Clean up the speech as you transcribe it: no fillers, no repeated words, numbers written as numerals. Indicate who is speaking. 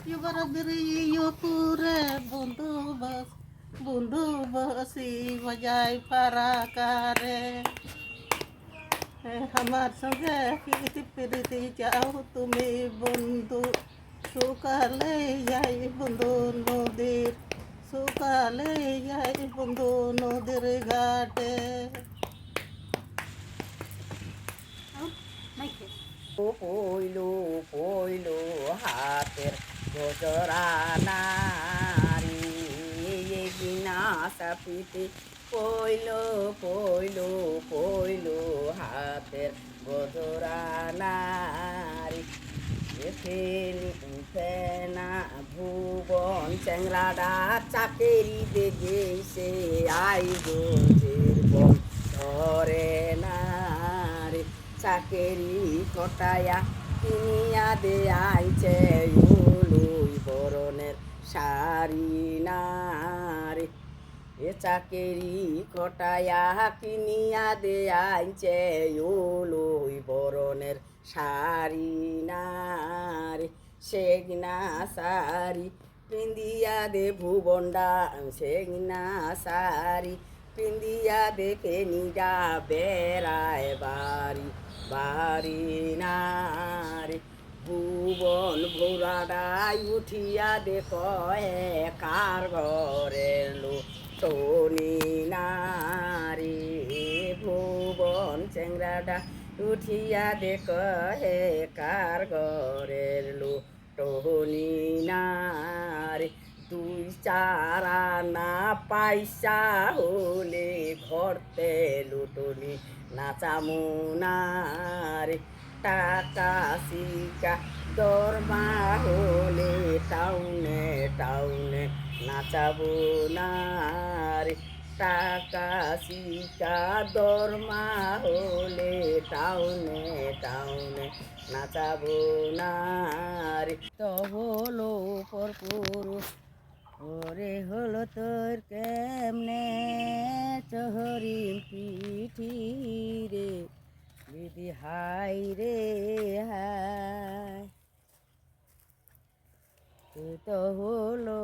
Speaker 1: Yubar diri yupure bundu basi bajai para kare hamar sange kiti piriti jauh tumi bundu sukale jai bundu nodir sukale jai bundu nodir gate.
Speaker 2: পইলো পইলো হাতের গজরা নারী বিনা সাপিতে পইলো পইলো পইলো হাতের গজরা নারী ফেনা ভুবন চ্যাংরাডা চাকেরি দেখে I গোজের বন ধরে না চাকেরি কটায়া কিনিয়া দে আইছে উলুই বরণের শাড়ি নারে এ চাকেরি কটায়া কিনিয়া দে আইছে উলুই বরণের শাড়ি নারে সেগনা শাড়ি পিন্দিয়া দে ভুবনডা সেগনা শাড়ি পিন্দিয়া দেখে নিরা বেড়ায় বাড়ি বাড়ি নারে ভুবন ভোরাডাই উঠিয়া দেখ কার ঘরের লো টনি নারে ভুবন চেংরাডা উঠিয়া দেখ হে কার ঘরের লো টনি নারে দুই চারা না পাইসা হলে ঘরতে লুটনি নাচামুনারে টাকা শিকা দরমা হলে টাউনে টাউনে নাচাবো নারে টাকা শিকা দরমা হলে টাউনে টাউনে নাচাবো নারে তো হলো পর পুরুষ ওরে হলো তোর কেমনে চহরিম পিঠি রে দিদি হাই রে হাই তো হলো